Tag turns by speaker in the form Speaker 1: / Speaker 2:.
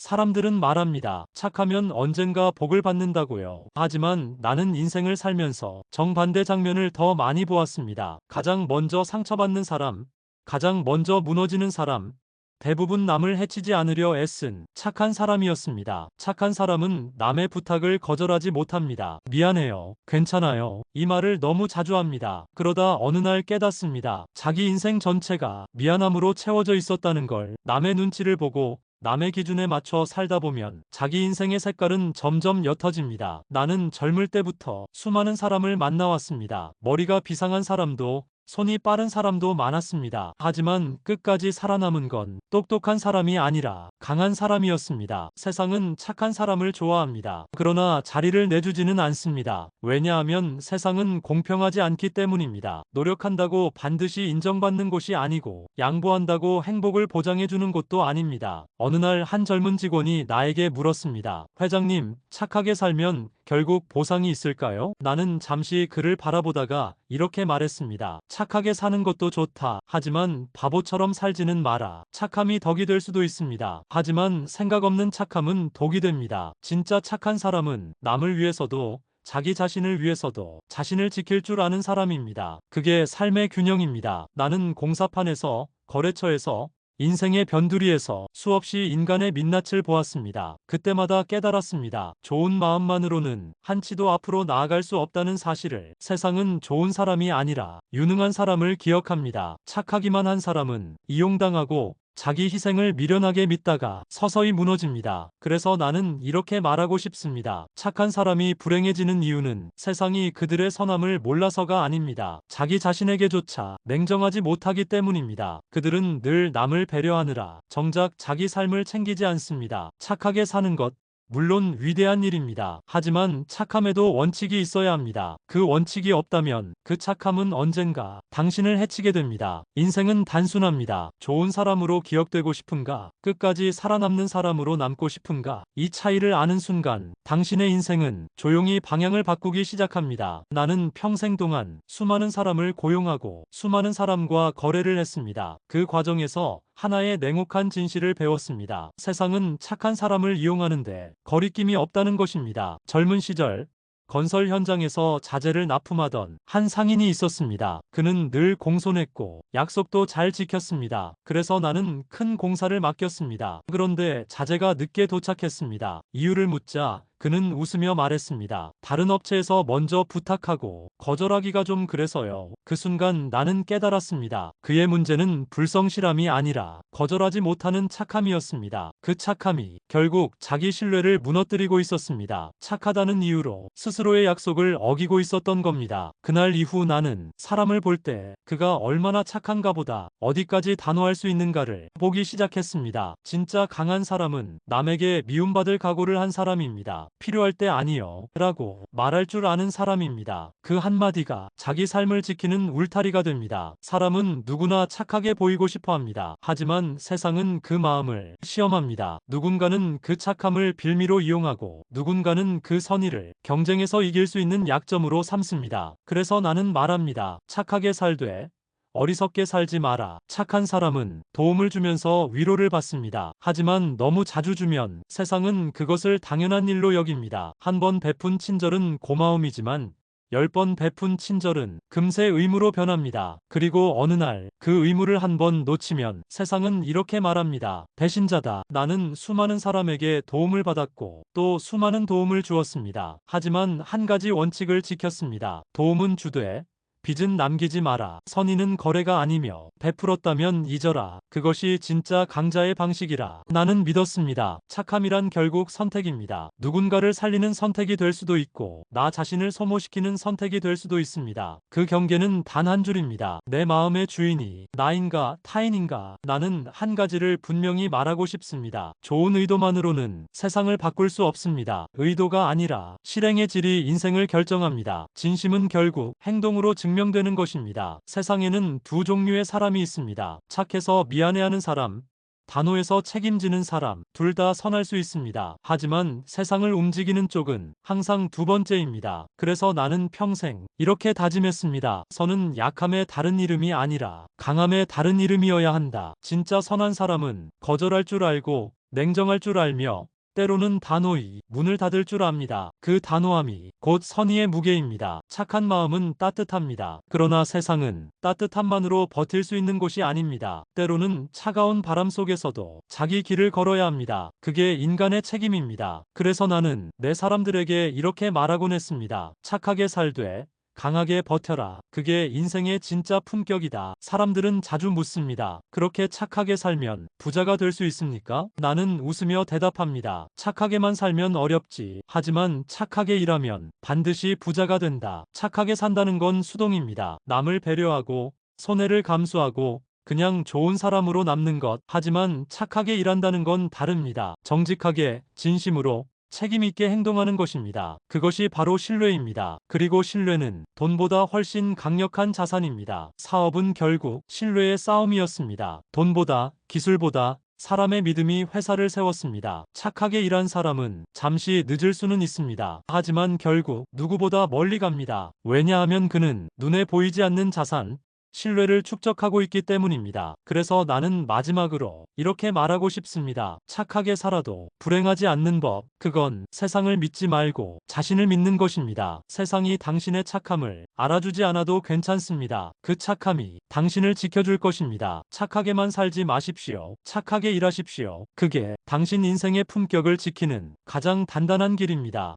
Speaker 1: 사람들은 말합니다. 착하면 언젠가 복을 받는다고요. 하지만 나는 인생을 살면서 정반대 장면을 더 많이 보았습니다. 가장 먼저 상처받는 사람, 가장 먼저 무너지는 사람, 대부분 남을 해치지 않으려 애쓴 착한 사람이었습니다. 착한 사람은 남의 부탁을 거절하지 못합니다. 미안해요. 괜찮아요. 이 말을 너무 자주 합니다. 그러다 어느 날 깨닫습니다. 자기 인생 전체가 미안함으로 채워져 있었다는 걸. 남의 눈치를 보고 남의 기준에 맞춰 살다 보면 자기 인생의 색깔은 점점 옅어집니다. 나는 젊을 때부터 수많은 사람을 만나왔습니다. 머리가 비상한 사람도 손이 빠른 사람도 많았습니다. 하지만 끝까지 살아남은 건 똑똑한 사람이 아니라 강한 사람이었습니다. 세상은 착한 사람을 좋아합니다. 그러나 자리를 내주지는 않습니다. 왜냐하면 세상은 공평하지 않기 때문입니다. 노력한다고 반드시 인정받는 곳이 아니고 양보한다고 행복을 보장해주는 곳도 아닙니다. 어느 날 한 젊은 직원이 나에게 물었습니다. 회장님, 착하게 살면 결국 보상이 있을까요? 나는 잠시 그를 바라보다가 이렇게 말했습니다. 착하게 사는 것도 좋다. 하지만 바보처럼 살지는 마라. 착함이 덕이 될 수도 있습니다. 하지만 생각 없는 착함은 독이 됩니다. 진짜 착한 사람은 남을 위해서도 자기 자신을 위해서도 자신을 지킬 줄 아는 사람입니다. 그게 삶의 균형입니다. 나는 공사판에서, 거래처에서, 인생의 변두리에서 수없이 인간의 민낯을 보았습니다. 그때마다 깨달았습니다. 좋은 마음만으로는 한치도 앞으로 나아갈 수 없다는 사실을. 세상은 좋은 사람이 아니라 유능한 사람을 기억합니다. 착하기만 한 사람은 이용당하고 자기 희생을 미련하게 믿다가 서서히 무너집니다. 그래서 나는 이렇게 말하고 싶습니다. 착한 사람이 불행해지는 이유는 세상이 그들의 선함을 몰라서가 아닙니다. 자기 자신에게조차 냉정하지 못하기 때문입니다. 그들은 늘 남을 배려하느라 정작 자기 삶을 챙기지 않습니다. 착하게 사는 것, 물론 위대한 일입니다. 하지만 착함에도 원칙이 있어야 합니다. 그 원칙이 없다면 그 착함은 언젠가 당신을 해치게 됩니다. 인생은 단순합니다. 좋은 사람으로 기억되고 싶은가? 끝까지 살아남는 사람으로 남고 싶은가? 이 차이를 아는 순간 당신의 인생은 조용히 방향을 바꾸기 시작합니다. 나는 평생 동안 수많은 사람을 고용하고 수많은 사람과 거래를 했습니다. 그 과정에서 하나의 냉혹한 진실을 배웠습니다. 세상은 착한 사람을 이용하는데 거리낌이 없다는 것입니다. 젊은 시절 건설 현장에서 자재를 납품하던 한 상인이 있었습니다. 그는 늘 공손했고 약속도 잘 지켰습니다. 그래서 나는 큰 공사를 맡겼습니다. 그런데 자재가 늦게 도착했습니다. 이유를 묻자 그는 웃으며 말했습니다. 다른 업체에서 먼저 부탁하고 거절하기가 좀 그래서요. 그 순간 나는 깨달았습니다. 그의 문제는 불성실함이 아니라 거절하지 못하는 착함이었습니다. 그 착함이 결국 자기 신뢰를 무너뜨리고 있었습니다. 착하다는 이유로 스스로의 약속을 어기고 있었던 겁니다. 그날 이후 나는 사람을 볼 때 그가 얼마나 착한가 보다 어디까지 단호할 수 있는가를 보기 시작했습니다. 진짜 강한 사람은 남에게 미움받을 각오를 한 사람입니다. 필요할 때 아니요 라고 말할 줄 아는 사람입니다. 그 한마디가 자기 삶을 지키는 울타리가 됩니다. 사람은 누구나 착하게 보이고 싶어 합니다. 하지만 세상은 그 마음을 시험합니다. 누군가는 그 착함을 빌미로 이용하고 누군가는 그 선의를 경쟁에서 이길 수 있는 약점으로 삼습니다. 그래서 나는 말합니다. 착하게 살되 어리석게 살지 마라. 착한 사람은 도움을 주면서 위로를 받습니다. 하지만 너무 자주 주면 세상은 그것을 당연한 일로 여깁니다. 한 번 베푼 친절은 고마움이지만 10번 베푼 친절은 금세 의무로 변합니다. 그리고 어느 날 그 의무를 한 번 놓치면 세상은 이렇게 말합니다. 배신자다. 나는 수많은 사람에게 도움을 받았고 또 수많은 도움을 주었습니다. 하지만 한 가지 원칙을 지켰습니다. 도움은 주되 빚은 남기지 마라. 선의는 거래가 아니며 베풀었다면 잊어라. 그것이 진짜 강자의 방식이라 나는 믿었습니다. 착함이란 결국 선택입니다. 누군가를 살리는 선택이 될 수도 있고 나 자신을 소모시키는 선택이 될 수도 있습니다. 그 경계는 단 한 줄입니다. 내 마음의 주인이 나인가 타인인가? 나는 한 가지를 분명히 말하고 싶습니다. 좋은 의도만으로는 세상을 바꿀 수 없습니다. 의도가 아니라 실행의 질이 인생을 결정합니다. 진심은 결국 행동으로 증명되는 것입니다. 세상에는 두 종류의 사람이 있습니다. 착해서 미안해하는 사람, 단호해서 책임지는 사람, 둘 다 선할 수 있습니다. 하지만 세상을 움직이는 쪽은 항상 두 번째입니다. 그래서 나는 평생 이렇게 다짐했습니다. 선은 약함의 다른 이름이 아니라 강함의 다른 이름이어야 한다. 진짜 선한 사람은 거절할 줄 알고 냉정할 줄 알며 때로는 단호히 문을 닫을 줄 압니다. 그 단호함이 곧 선의의 무게입니다. 착한 마음은 따뜻합니다. 그러나 세상은 따뜻함만으로 버틸 수 있는 곳이 아닙니다. 때로는 차가운 바람 속에서도 자기 길을 걸어야 합니다. 그게 인간의 책임입니다. 그래서 나는 내 사람들에게 이렇게 말하곤 했습니다. 착하게 살되 강하게 버텨라. 그게 인생의 진짜 품격이다. 사람들은 자주 묻습니다. 그렇게 착하게 살면 부자가 될 수 있습니까? 나는 웃으며 대답합니다. 착하게만 살면 어렵지. 하지만 착하게 일하면 반드시 부자가 된다. 착하게 산다는 건 수동입니다. 남을 배려하고 손해를 감수하고 그냥 좋은 사람으로 남는 것. 하지만 착하게 일한다는 건 다릅니다. 정직하게, 진심으로 책임있게 행동하는 것입니다. 그것이 바로 신뢰입니다. 그리고 신뢰는 돈보다 훨씬 강력한 자산입니다. 사업은 결국 신뢰의 싸움이었습니다. 돈보다, 기술보다 사람의 믿음이 회사를 세웠습니다. 착하게 일한 사람은 잠시 늦을 수는 있습니다. 하지만 결국 누구보다 멀리 갑니다. 왜냐하면 그는 눈에 보이지 않는 자산, 신뢰를 축적하고 있기 때문입니다. 그래서 나는 마지막으로 이렇게 말하고 싶습니다. 착하게 살아도 불행하지 않는 법, 그건 세상을 믿지 말고 자신을 믿는 것입니다. 세상이 당신의 착함을 알아주지 않아도 괜찮습니다. 그 착함이 당신을 지켜줄 것입니다. 착하게만 살지 마십시오. 착하게 일하십시오. 그게 당신 인생의 품격을 지키는 가장 단단한 길입니다.